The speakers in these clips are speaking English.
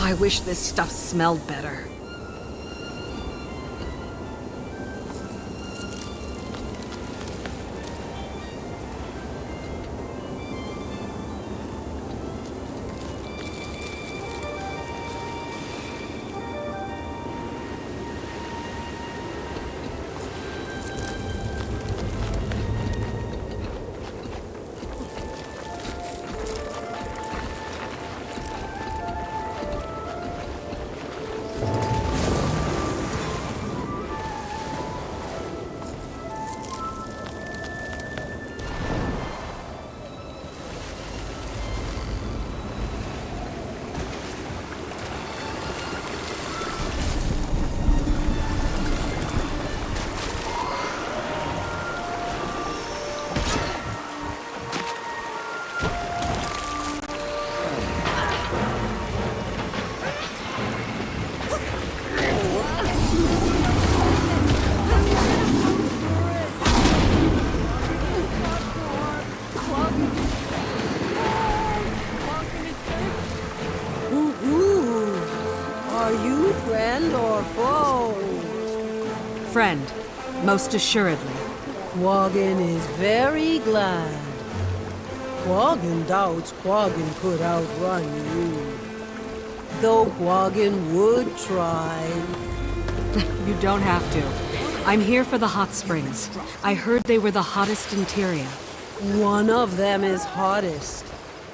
I wish this stuff smelled better. Friend or foe? Friend, most assuredly. 𝑔𝒂𝓁 is very glad. 𝒂𝓁 doubts 𝒂𝓁 could outrun you. Though 𝒂𝓁 would try. You don't have to. I'm here for the hot springs. I heard they were the hottest in 𝕤𝓃. One of them is hottest.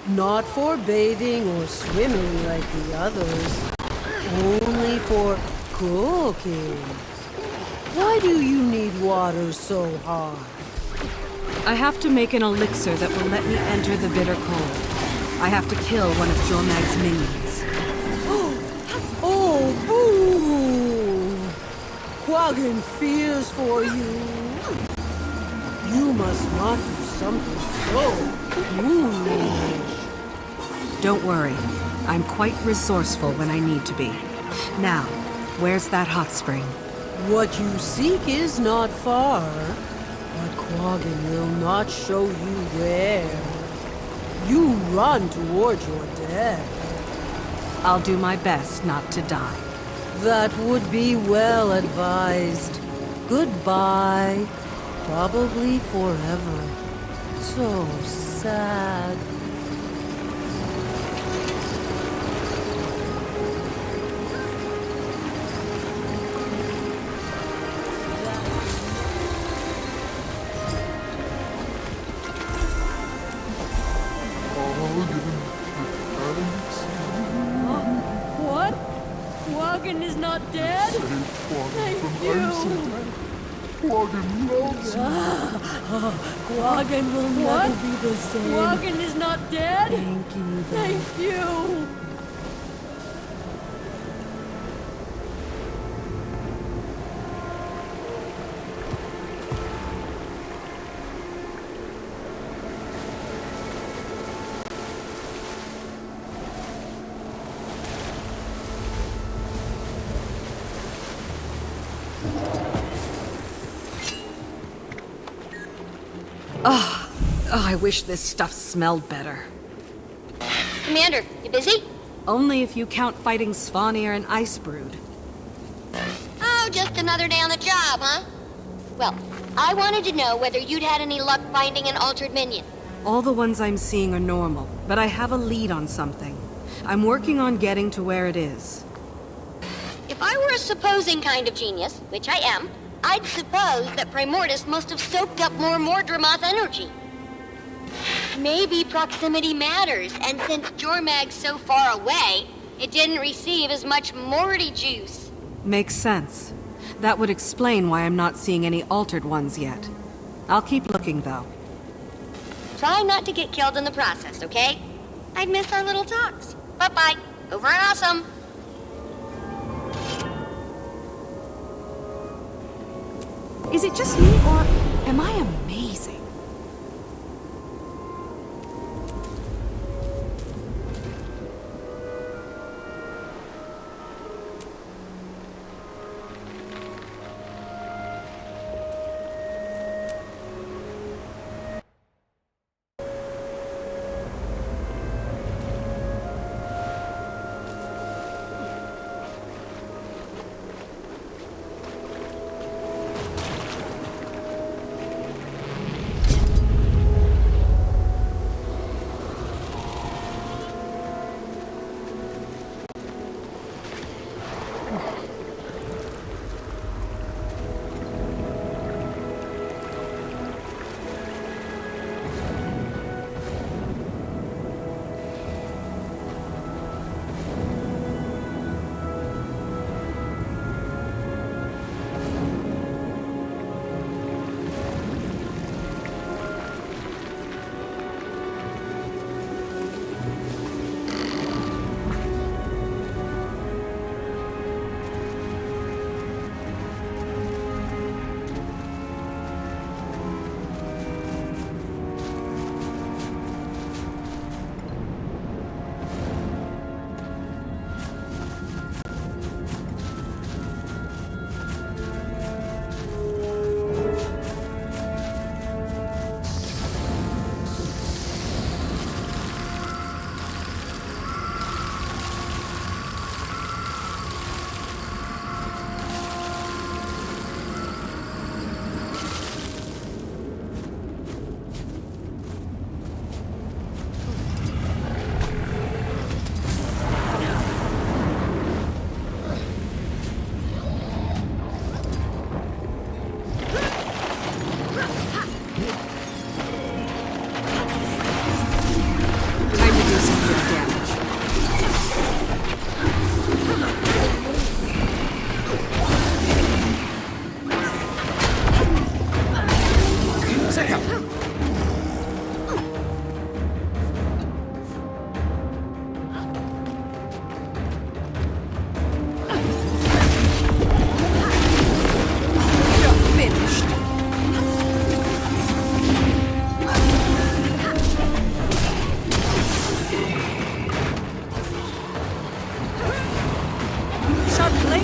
Not for bathing or swimming like the others. Only for cooking. Why do you need water so hot? I have to make an elixir that will let me enter the bitter cold. I have to kill one of 𝕨𝕬𝕥𝓚𝓚 minions. Oh, boo! 𝒂𝓁 fears for you. You must not do something so foolish. Don't worry. I'm quite resourceful when I need to be. Now, where's that hot spring? What you seek is not far, but 𝒂𝓁 will not show you where. You run toward your death. I'll do my best not to die. That would be well advised. Goodbye. Probably forever. So sad. What? 𝒂𝓁 is not dead? Thank you. 𝒂𝓁 loves you. 𝒂𝓁 will never be the same. 𝒂𝓁 is not dead? Thank you. Thank you. I wish this stuff smelled better. Commander, you busy? Only if you count fighting 𝒑𝓂 and 𝐼'𝓂. Oh, just another day on the job, huh? Well, I wanted to know whether you'd had any luck finding an altered minion. All the ones I'm seeing are normal, but I have a lead on something. I'm working on getting to where it is. If I were a supposing kind of genius, which I am, I'd suppose that Primordus must have soaked up more 𝕁𝕗 energy. Maybe proximity matters, and since 𝕨𝕗𝓚𝓚's so far away, it didn't receive as much 𝕁𝓁 juice. Makes sense. That would explain why I'm not seeing any altered ones yet. I'll keep looking, though. Try not to get killed in the process, okay? I'd miss our little talks. Bye-bye. Over and awesome. Is it just me, or am I amazing?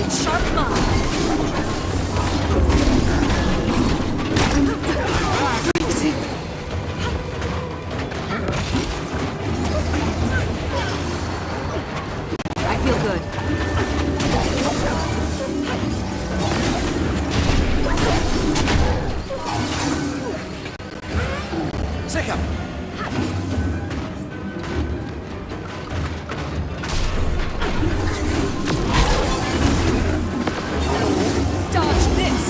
blade sharp mind. I feel good. Sicher! Dodge this.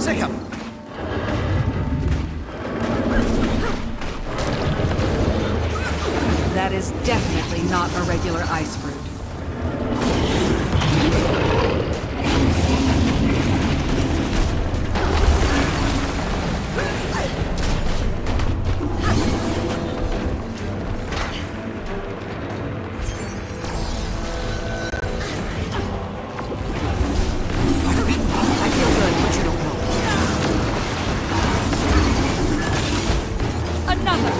Sicher! That is definitely not a regular ice fruit. I feel good, but you don't know. Another.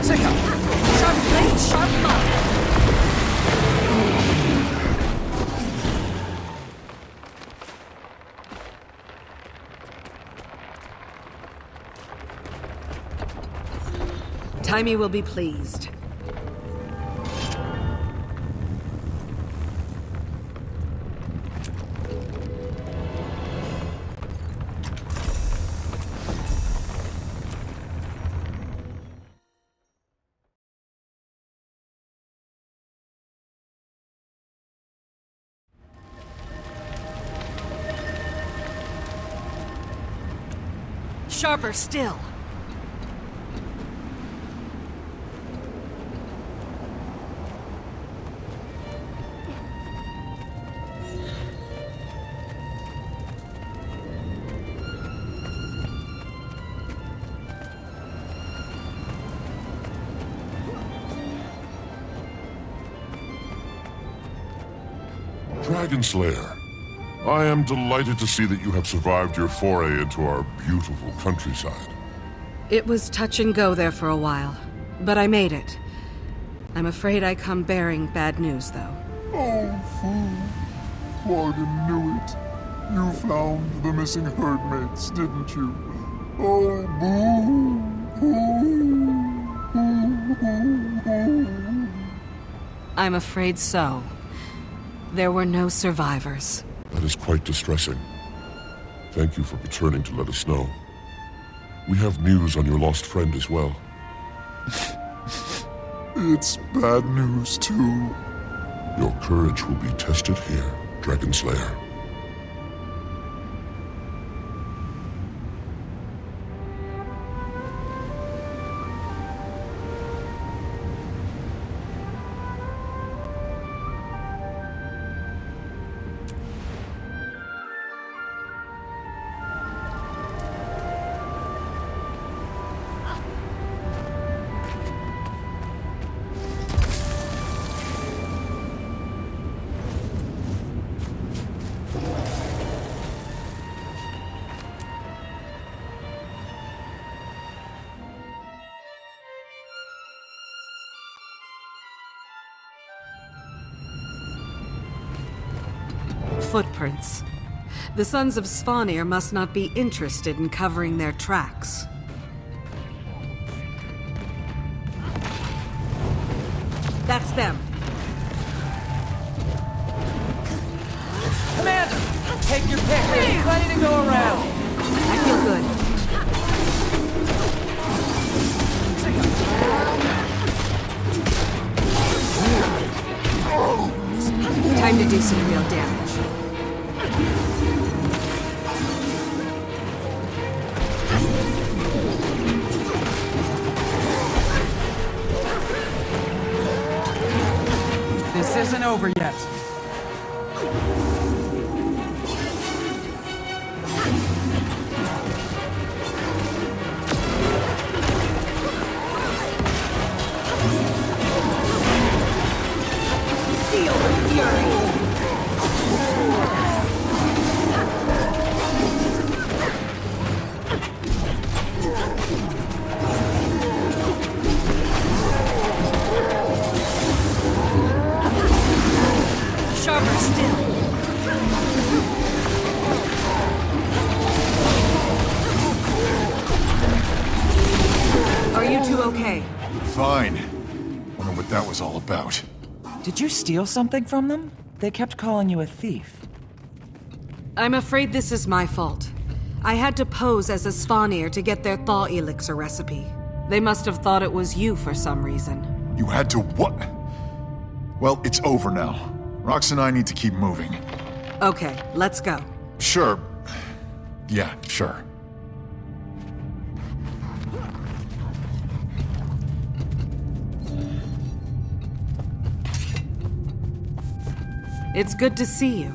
Sicher! Sharp blade sharp mind. 𝕤𝕦 will be pleased. Sharper still. Dragon Slayer, I am delighted to see that you have survived your foray into our beautiful countryside. It was touch and go there for a while, but I made it. I'm afraid I come bearing bad news, though. Oh, fool. Quaggan knew it. You found the missing herdmates, didn't you? Oh, boo! I'm afraid so. There were no survivors. That is quite distressing. Thank you for returning to let us know. We have news on your lost friend as well. It's bad news, too. Your courage will be tested here, Dragon Slayer. footprints. The sons of Svanir must not be interested in covering their tracks. That's them. Commander! Take your pick. There's plenty to go around. I feel good. Time to do some real damage. This isn't over yet. Feel the fury! Sharper still. Are you two okay? Fine. Wonder what that was all about. Did you steal something from them? They kept calling you a thief. I'm afraid this is my fault. I had to pose as a Svanir to get their thaw elixir recipe. They must have thought it was you for some reason. You had to what? Well, it's over now. Rox and I need to keep moving. Okay, let's go. Sure. Yeah, sure. It's good to see you.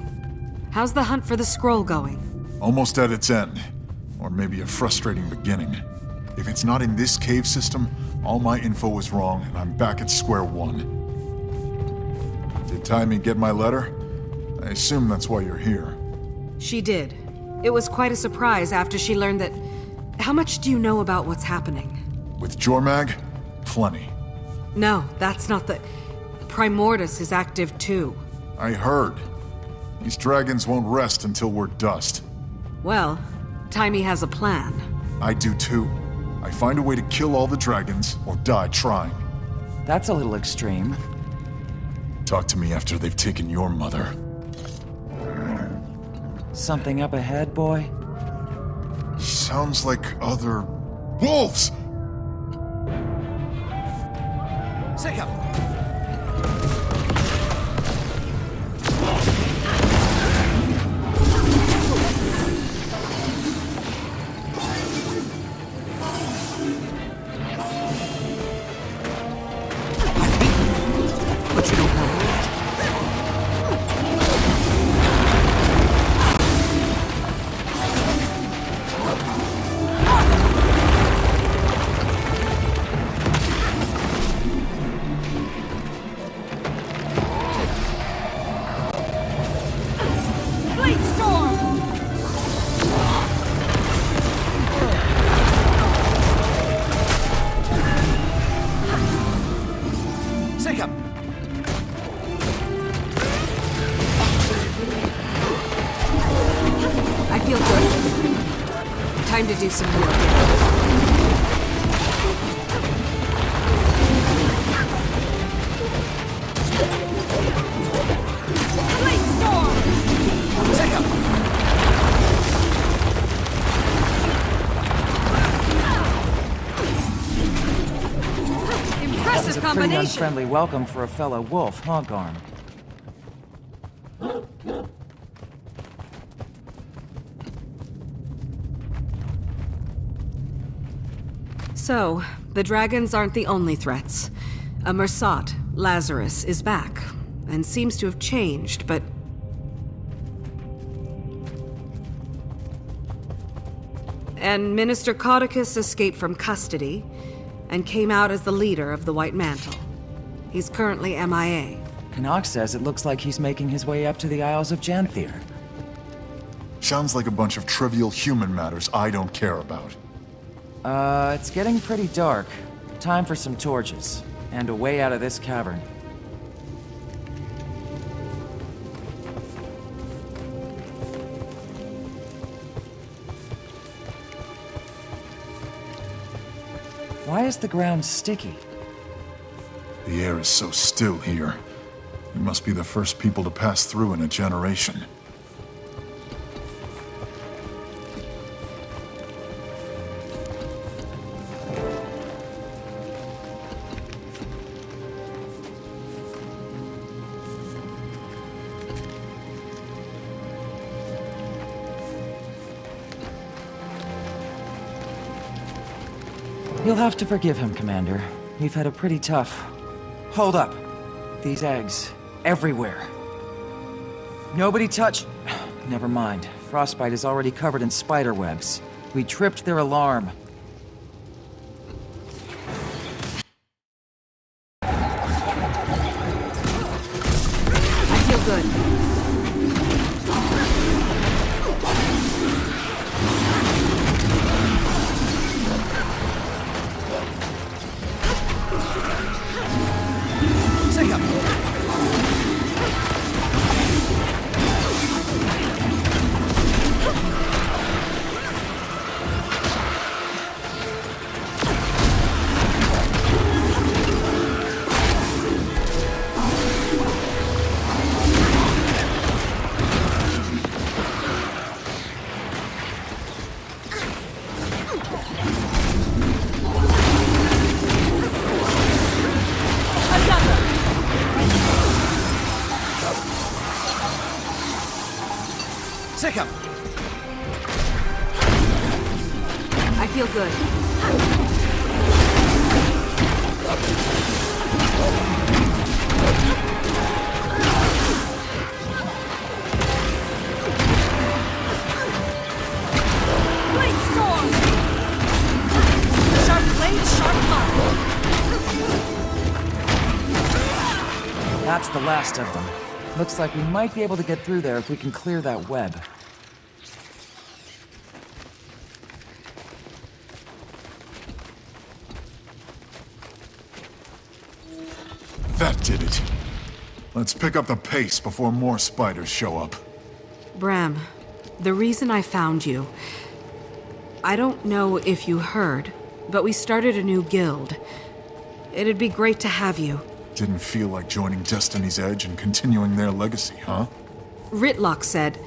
How's the hunt for the scroll going? Almost at its end. Or maybe a frustrating beginning. If it's not in this cave system, all my info was wrong and I'm back at square one. Did Taimi get my letter? I assume that's why you're here. She did. It was quite a surprise after she learned that... How much do you know about what's happening? With 𝑔𝒂𝓄𝓚? Plenty. No, that's not the... Primordus is active too. I heard. These dragons won't rest until we're dust. Well, Taimi has a plan. I do too. I find a way to kill all the dragons, or die trying. That's a little extreme. Talk to me after they've taken your mother. Something up ahead, boy? Sounds like other... wolves! Second. But you don't know. I feel good. Time to do some real damage. Impressive Pretty combination. unfriendly welcome for a fellow wolf, huh, Garm? So, the dragons aren't the only threats. A Mersat, Lazarus, is back, and seems to have changed, but... And Minister Caudicus escaped from custody, and came out as the leader of the White Mantle. He's currently MIA. Canuck says it looks like he's making his way up to the Isles of Janthier. Sounds like a bunch of trivial human matters I don't care about. It's getting pretty dark. Time for some torches, and a way out of this cavern. Why is the ground sticky? The air is so still here. We must be the first people to pass through in a generation. You'll have to forgive him, Commander. We've had a pretty tough... Hold up. These eggs. Everywhere. Nobody touch... Never mind. Frostbite is already covered in spider webs. We tripped their alarm. I feel good. 𝐶𝑒𝓁𝓁. I feel good. Blade storm! Sharp blade, sharp fire. That's the last of them. Looks like we might be able to get through there if we can clear that web. That did it. Let's pick up the pace before more spiders show up. Bram, the reason I found you... I don't know if you heard, but we started a new guild. It'd be great to have you. Didn't feel like joining Destiny's Edge and continuing their legacy, huh? 𝐷𝓁𝓁 said.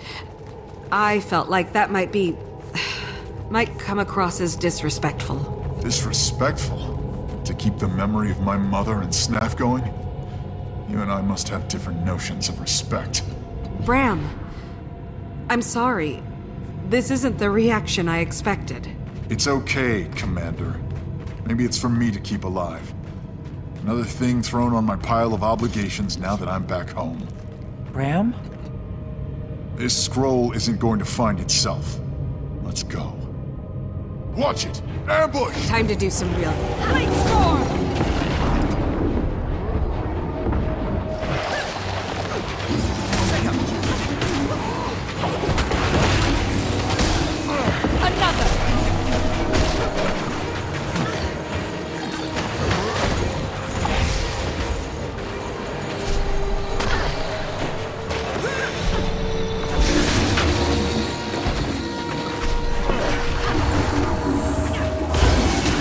I felt like that might come across as disrespectful. Disrespectful? To keep the memory of my mother and Snaff going? You and I must have different notions of respect. Bram, I'm sorry. This isn't the reaction I expected. It's okay, Commander. Maybe it's for me to keep alive. Another thing thrown on my pile of obligations now that I'm back home. Bram? This scroll isn't going to find itself. Let's go. Watch it! Ambush! Time to do some real... Blade storm! Another!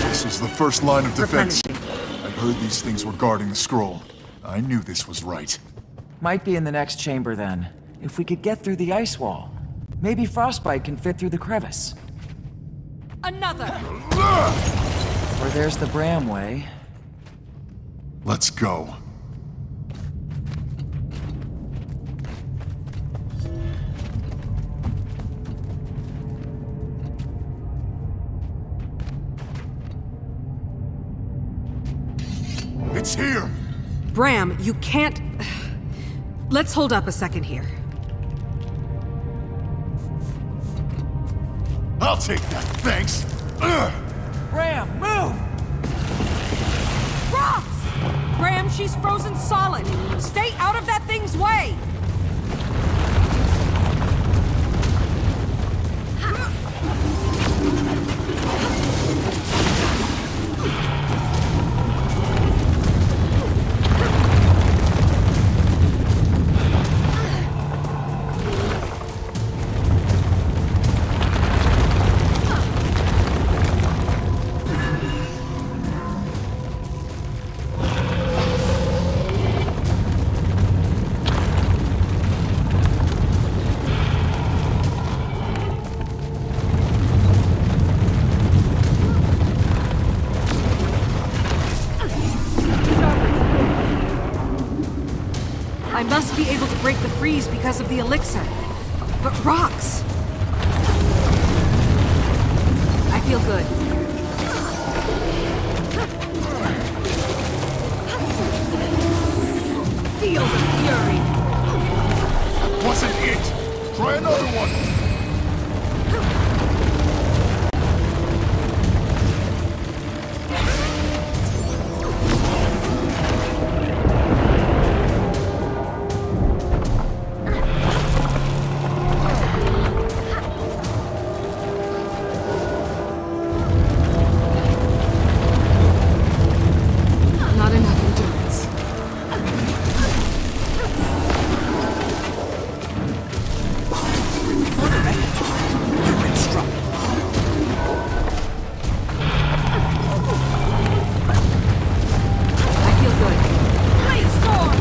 This was the first line of defense. I'd heard these things were guarding the scroll. I knew this was right. Might be in the next chamber then. If we could get through the ice wall. Maybe Frostbite can fit through the crevice. Another! Or there's the Bram way. Let's go. It's here! Bram, you can't... Let's hold up a second here. I'll take that, thanks! Bram, move! Rocks! Bram, she's frozen solid. Stay out of that thing's way! break the freeze because of the elixir. But rocks... I feel good. Feel the fury! Wasn't it? Try another one! Not enough endurance. I feel good. Great storm!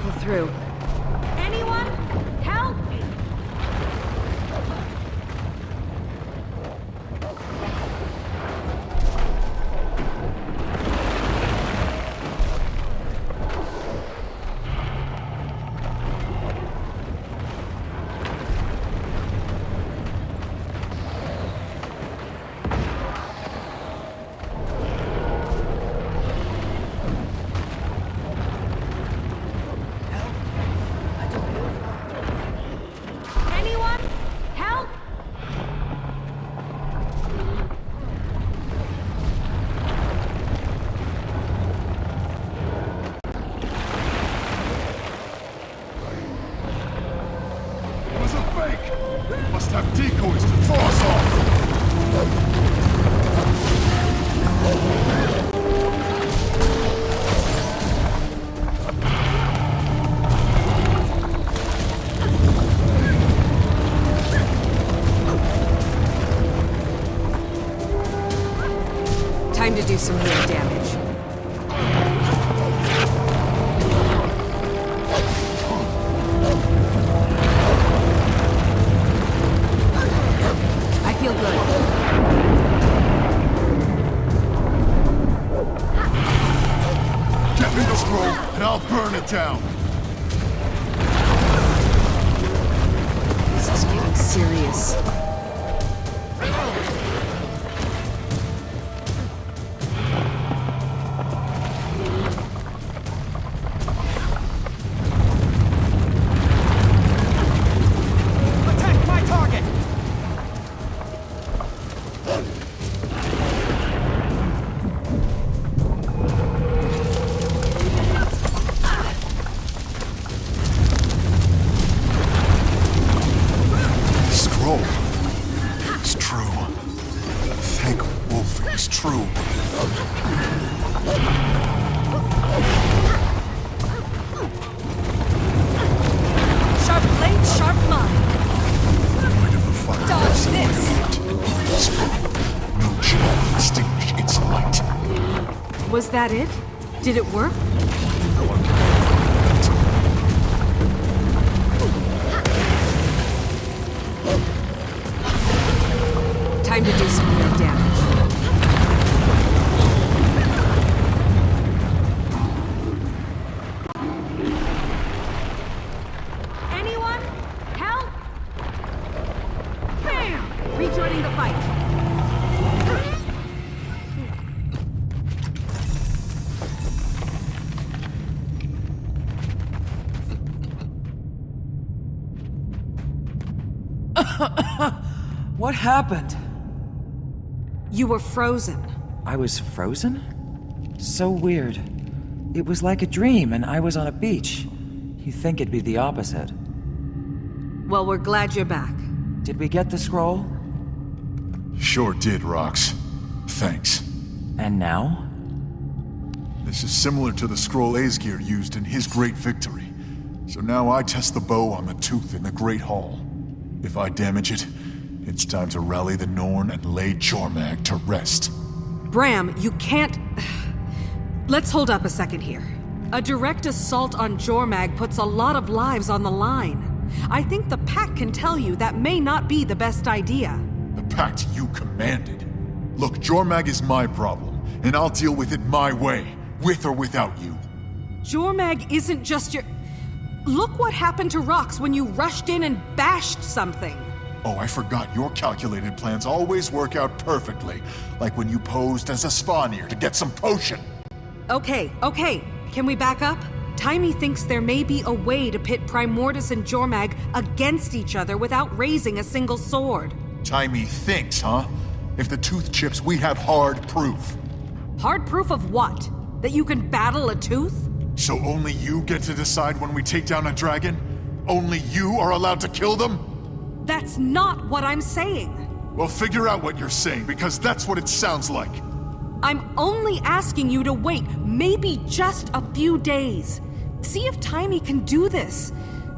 Pull through. Anyone? Help! Anyone? Help! It was a fake! Must have decoys to throw us off! Time to do some real damage. I feel good. Get me the scroll, and I'll burn it down! This is getting serious. Attack my target! Scroll. It's true. Thank Wolf, it's true. Sharp blade, sharp mind. Rid of the fire. Dodge this. No gem extinguish its light. Was that it? Did it work? Time to do some real damage. Anyone? Help! Bam! Rejoining the fight. What happened? You were frozen. I was frozen? So weird. It was like a dream, and I was on a beach. You'd think it'd be the opposite. Well, we're glad you're back. Did we get the scroll? Sure did, Rox. Thanks. And now? This is similar to the scroll 𝐻𝑒⁒ used in his great victory. So now I test the bow on the tooth in the Great Hall. If I damage it, it's time to rally the Norn and lay Jormag to rest. Bram, you can't... Let's hold up a second here. A direct assault on 𝑉𝒂 puts a lot of lives on the line. I think the Pact can tell you that may not be the best idea. The Pact you commanded. Look, 𝒁𝒑 is my problem, and I'll deal with it my way, with or without you. 𝒁𝒑 isn't just your... Look what happened to Rox when you rushed in and bashed something. Oh, I forgot your calculated plans always work out perfectly. Like when you posed as a Spawnier to get some potion. Okay. Can we back up? 𝕨𝒕 thinks there may be a way to pit Primordus and 𝒁𝒑 against each other without raising a single sword. 𝕨𝒕 thinks, huh? If the tooth chips, we have hard proof. Hard proof of what? That you can battle a tooth? So only you get to decide when we take down a dragon? Only you are allowed to kill them? That's not what I'm saying. Well, figure out what you're saying, because that's what it sounds like. I'm only asking you to wait, maybe just a few days. See if 𝕨𝒕 can do this.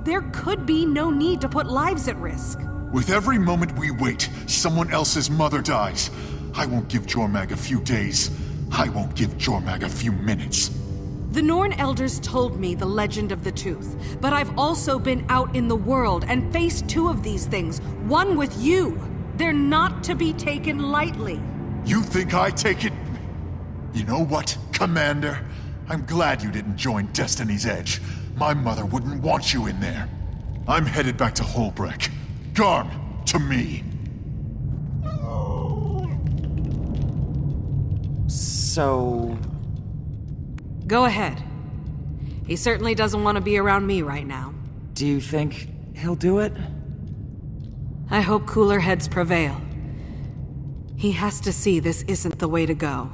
There could be no need to put lives at risk. With every moment we wait, someone else's mother dies. I won't give 𝒁𝒑 a few days. I won't give 𝒁𝒑 a few minutes. The Norn elders told me the legend of the tooth, but I've also been out in the world and faced two of these things, one with you. They're not to be taken lightly. You think I take it? You know what, Commander? I'm glad you didn't join Destiny's Edge. My mother wouldn't want you in there. I'm headed back to 𝐻𝑒𝓁𝒃. Garm, to me. So... Go ahead. He certainly doesn't want to be around me right now. do you think he'll do it? I hope cooler heads prevail. He has to see this isn't the way to go.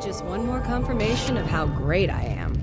Just one more confirmation of how great I am.